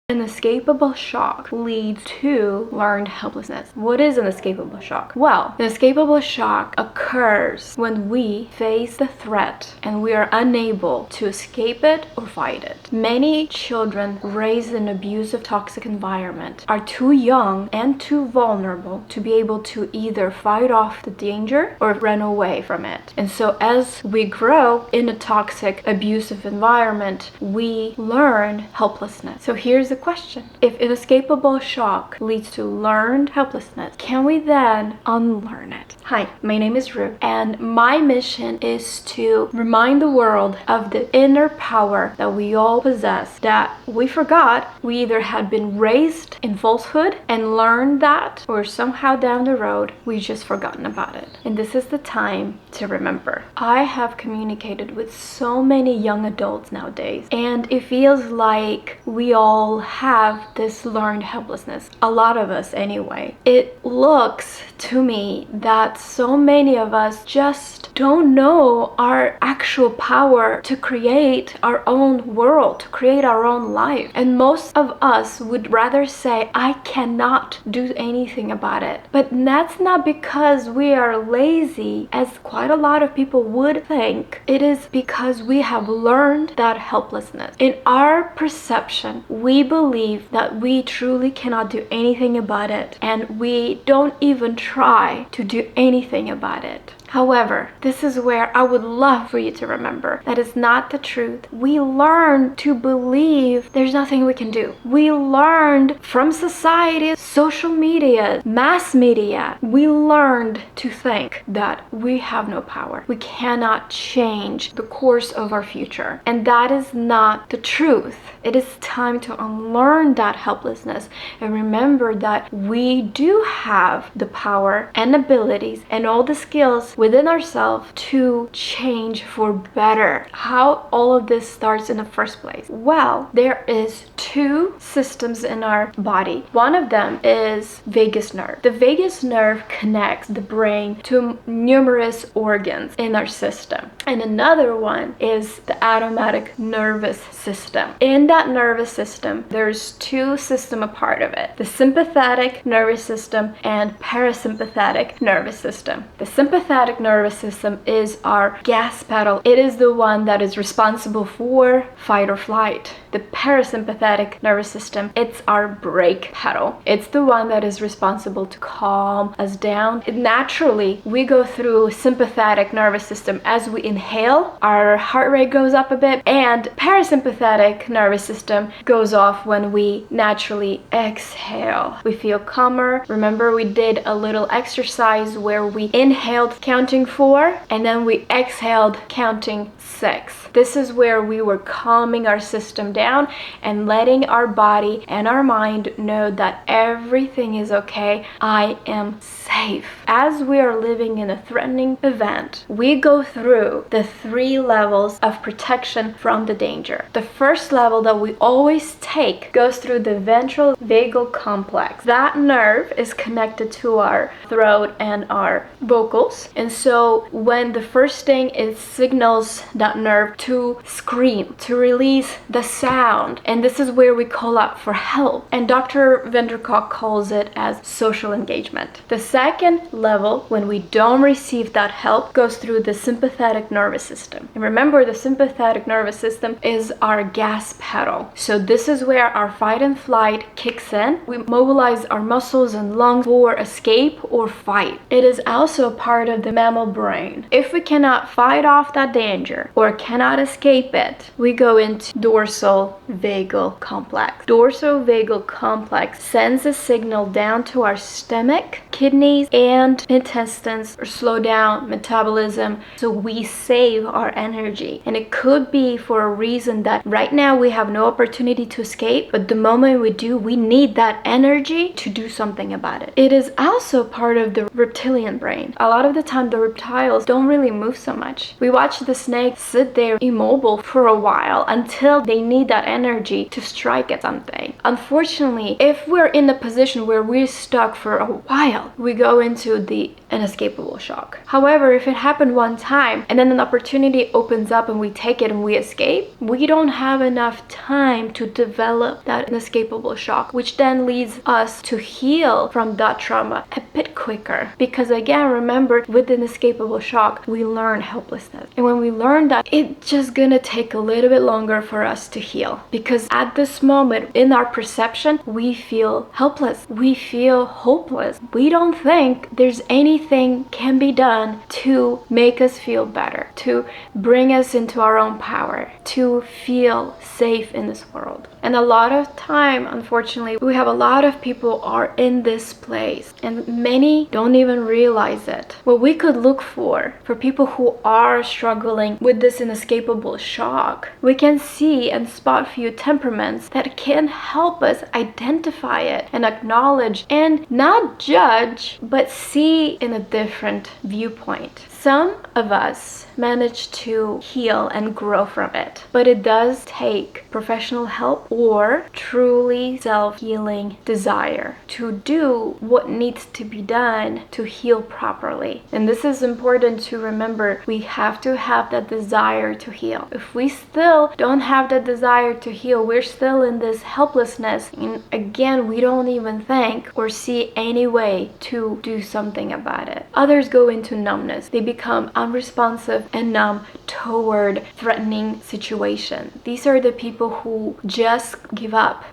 Inescapable shock leads to learned helplessness. What is inescapable shock? Well, inescapable shock occurs when we face the threat and we are unable to escape it or fight it. Many children raised in an abusive, toxic environment are too young and too vulnerable to be able to either fight off the danger or run away from it. And so as we grow in a toxic, abusive environment, we learn helplessness. So here's the question. If inescapable shock leads to learned helplessness, can we then unlearn it? Hi, my name is Rue, and my mission is to remind the world of the inner power that we all possess, that we forgot. We either had been raised in falsehood and learned that, or somehow down the road, we just forgotten about it. And this is the time to remember. I have communicated with so many young adults nowadays, and it feels like we all have this learned helplessness. A lot of us anyway. It looks to me that so many of us just don't know our actual power to create our own world, to create our own life. And most of us would rather say, I cannot do anything about it. But that's not because we are lazy, as quite a lot of people would think. It is because we have learned that helplessness. In our perception, we believe that we truly cannot do anything about it, and we don't even try to do anything about it. However, this is where I would love for you to remember that is not the truth. We learned to believe there's nothing we can do. We learned from society, social media, mass media, we learned to think that we have no power. We cannot change the course of our future. And that is not the truth. It is time to unlearn that helplessness and remember that we do have the power and abilities and all the skills within ourselves to change for better. How all of this starts in the first place? Well, there is two systems in our body. One of them is vagus nerve. The vagus nerve connects the brain to numerous organs in our system. And another one is the autonomic nervous system. In that nervous system, there's two systems a part of it. The sympathetic nervous system and parasympathetic nervous system. The sympathetic nervous system is our gas pedal. It is the one that is responsible for fight or flight. The parasympathetic nervous system, it's our brake pedal. It's the one that is responsible to calm us down. Naturally, we go through sympathetic nervous system. As we inhale, our heart rate goes up a bit, and parasympathetic nervous system goes off when we naturally exhale. We feel calmer. Remember, we did a little exercise where we inhaled counting 4 and then we exhaled counting 6. This is where we were calming our system down and letting our body and our mind know that everything is okay. I am safe. As we are living in a threatening event, we go through the 3 levels of protection from the danger. The first level that we always take goes through the ventral vagal complex. That nerve is connected to our throat and our vocals. And so when the first thing, it signals that nerve to scream, to release the sound. And this is where we call out for help. And Dr. Vanderkolk calls it as social engagement. The second level, when we don't receive that help, goes through the sympathetic nervous system. And remember, the sympathetic nervous system is our gas pedal. So this is where our fight and flight kicks in. We mobilize our muscles and lungs for escape or fight. It is also part of the mammal brain. If we cannot fight off that danger or cannot escape it, we go into dorsal vagal complex. Dorsal vagal complex sends a signal down to our stomach, kidneys, and intestines, or slow down metabolism so we save our energy. And it could be for a reason that right now we have no opportunity to escape, but the moment we do, we need that energy to do something about it. It is also part of the reptilian brain. A lot of the time, the reptiles don't really move so much. We watch the snake sit there immobile for a while until they need that energy to strike at something. Unfortunately, if we're in a position where we're stuck for a while, we go into to the inescapable shock. However, if it happened one time and then an opportunity opens up and we take it and we escape, we don't have enough time to develop that inescapable shock, which then leads us to heal from that trauma a bit quicker. Because again, remember, with the inescapable shock, we learn helplessness. And when we learn that, it's just gonna take a little bit longer for us to heal. Because at this moment, in our perception, we feel helpless. We feel hopeless. We don't think there's anything can be done to make us feel better, to bring us into our own power, to feel safe in this world. And a lot of time, unfortunately, we have a lot of people are in this place and many don't even realize it. What we could look for people who are struggling with this inescapable shock, we can see and spot few temperaments that can help us identify it and acknowledge and not judge, but see in a different viewpoint. Some of us manage to heal and grow from it, but it does take professional help or truly self-healing desire to do what needs to be done to heal properly. And this is important to remember. We have to have that desire to heal. If we still don't have that desire to heal, we're still in this helplessness, and again, we don't even think or see any way to do something about it. Others go into numbness. They become unresponsive and numb toward threatening situations. These are the people who just give up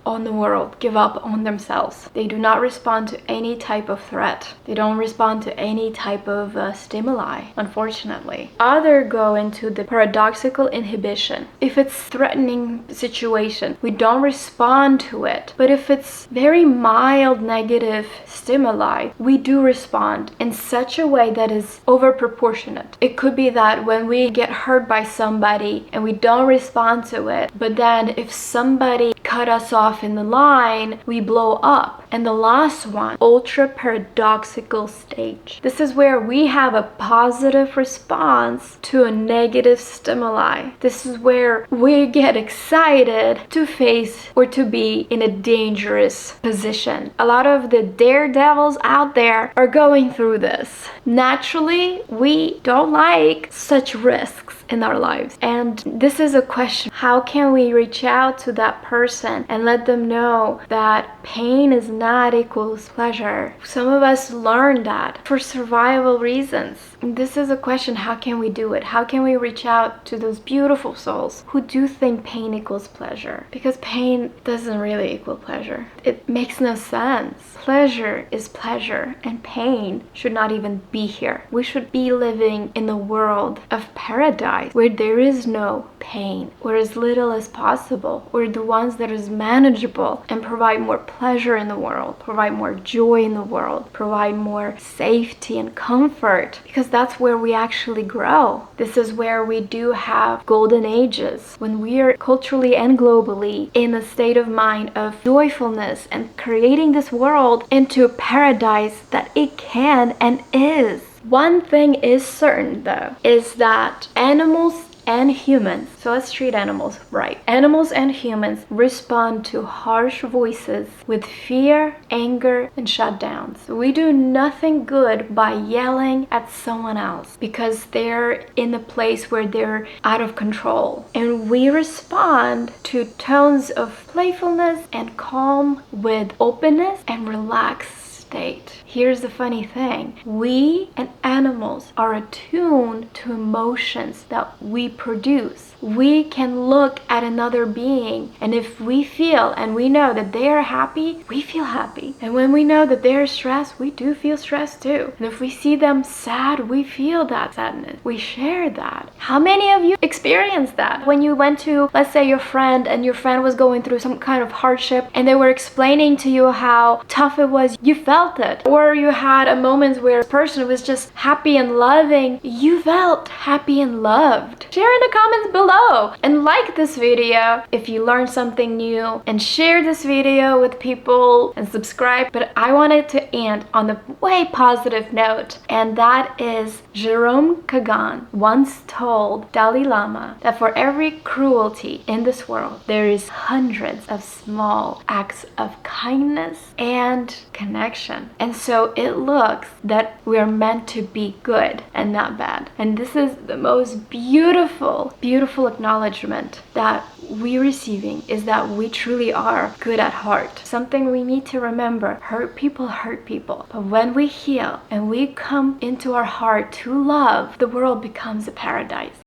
on the world, give up on themselves. They do not respond to any type of threat. They don't respond to any type of stimuli, unfortunately. Others go into the paradoxical inhibition. If it's threatening situation, we don't respond to it. But if it's very mild negative stimuli, we do respond in such a way that is over proportionate. It could be that when we get hurt by somebody and we don't respond to it, but then if somebody cut us off in the line, we blow up. And the last one, ultra paradoxical stage. This is where we have a positive response to a negative stimuli. This is where we get excited to face or to be in a dangerous position. A lot of the daredevils out there are going through this. Naturally, we don't like such risks in our lives. And this is a question. How can we reach out to that person and let them know that pain is not equals pleasure? Some of us learn that for survival reasons. This is a question. How can we do it? How can we reach out to those beautiful souls who do think pain equals pleasure? Because pain doesn't really equal pleasure. It makes no sense. Pleasure is pleasure, and pain should not even be here. We should be living in a world of paradise where there is no pain, or as little as possible, or the ones that is manageable and provide more pleasure in the world, provide more joy in the world, provide more safety and comfort, because that's where we actually grow. This is where we do have golden ages, when we are culturally and globally in a state of mind of joyfulness and creating this world into a paradise that it can and is. One thing is certain though, is that animals and humans, so let's treat animals right. Animals and humans respond to harsh voices with fear, anger, and shutdowns. We do nothing good by yelling at someone else because they're in a place where they're out of control. And we respond to tones of playfulness and calm with openness and relaxed state. Here's the funny thing. We and animals are attuned to emotions that we produce. We can look at another being, and if we feel and we know that they are happy, we feel happy. And when we know that they're stressed, we do feel stressed too. And if we see them sad, we feel that sadness. We share that. How many of you experienced that? When you went to, let's say, your friend, and your friend was going through some kind of hardship, and they were explaining to you how tough it was, you felt it. Or you had a moment where a person was just happy and loving, you felt happy and loved. Share in the comments below and like this video if you learned something new, and share this video with people and subscribe. But I wanted to end on a way positive note, and that is Jerome Kagan once told Dalai Lama that for every cruelty in this world, there is hundreds of small acts of kindness and connection. connection. And so it looks that we are meant to be good and not bad. And this is the most beautiful, beautiful acknowledgement that we're receiving, is that we truly are good at heart. Something we need to remember: hurt people. But when we heal and we come into our heart to love, the world becomes a paradise.